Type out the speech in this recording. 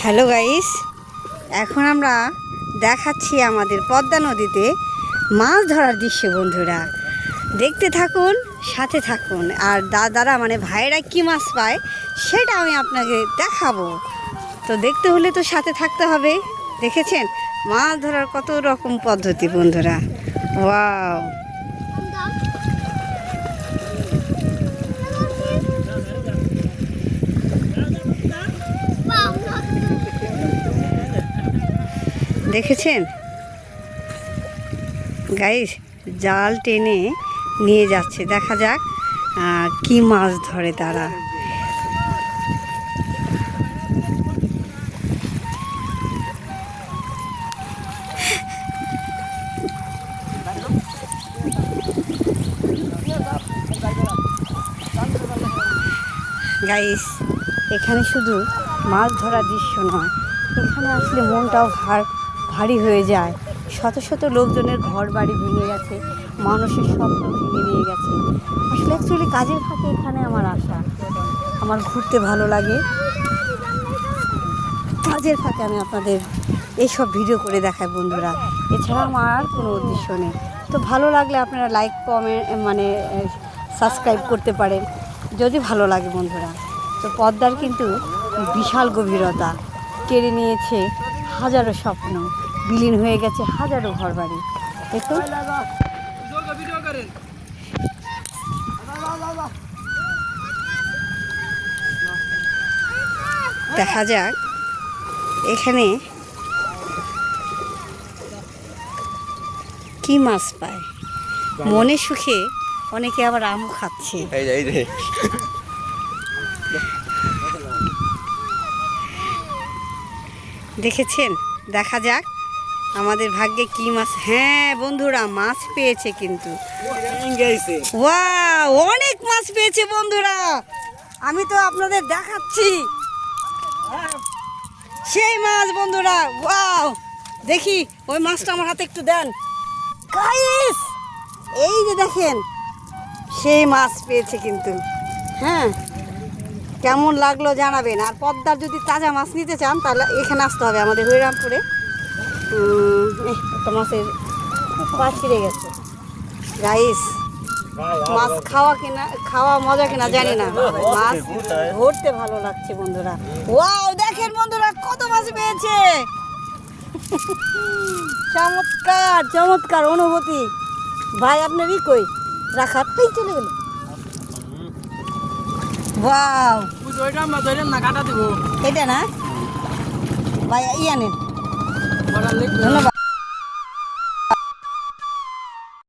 Hello guys, এখন আমরা দেখাচ্ছি আমাদের পদ্মা নদীতে মাছ ধরার দৃশ্য। বন্ধুরা দেখতে থাকুন, সাথে থাকুন। আর দাদারা মানে ভাইরা কি মাছ পায় সেটা আমি আপনাকে দেখাবো। তো দেখতে হলে তো সাথে থাকতে হবে। দেখেছেন মাছ ধরার কত রকম পদ্ধতি বন্ধুরা। ওয়াও, দেখেছেন গাইস, জাল টেনে নিয়ে যাচ্ছে। দেখা যাক কি মাছ ধরে তারা। গাইস, এখানে শুধু মাছ ধরার দৃশ্য নয়, এখানে আসলে মনটাও ভারী হয়ে যায়। শত শত লোকজনের ঘর বাড়ি ভেঙে গেছে, মানুষের স্বপ্ন ভেঙে নিয়ে গেছে। আসলে অ্যাকচুয়ালি কাজের ফাঁকে এখানে আমার আসা, আমার ঘুরতে ভালো লাগে। কাজের ফাঁকে আমি আপনাদের এইসব ভিডিও করে দেখাই বন্ধুরা, এছাড়া আমার আর কোনো উদ্দেশ্য নেই। তো ভালো লাগলে আপনারা লাইক, কমেন্ট মানে সাবস্ক্রাইব করতে পারেন যদি ভালো লাগে বন্ধুরা। তো পদ্মার কিন্তু বিশাল গভীরতা, কেড়ে নিয়েছে হাজারো স্বপ্ন, বিলীন হয়ে গেছে হাজারো ঘরবাড়ি। দেখুন দেখা যাক এখানে কি মাছ পায়। মনে সুখে অনেকে আবার আমও খাচ্ছে। দেখেছেন, দেখা যাক আমাদের ভাগ্যে কি মাছ। হ্যাঁ বন্ধুরা, মাছ পেয়েছে কিন্তু। ওয়াও, অনেক মাছ পেয়েছে বন্ধুরা। আমি তো আপনাদের দেখাচ্ছি সেই মাছ বন্ধুরা। ওয়াও, দেখি ওই মাছটা আমার হাতে একটু দেন গাইস। এই যে দেখেন, সেই মাছ পেয়েছে কিন্তু। হ্যাঁ, কেমন লাগলো জানাবেন। আর পদ্মার যদি তাজা মাছ নিতে চান তাহলে এখানে আসতে হবে আমাদের হরিরামপুরে। একটা মাছের পা ছিঁড়ে গেছে গাইস। মাছ খাওয়া মজা কিনা জানি না, মাছ ধরতে ভালো লাগছে বন্ধুরা। ওয়াও, দেখেন বন্ধুরা কত মাছ পেয়েছে। চমৎকার চমৎকার অনুভূতি। ভাই আপনারই কই রাখার চলে গেল। ওয়াও, এটা না ভাই, ইয়া নেন, ধন্যবাদ।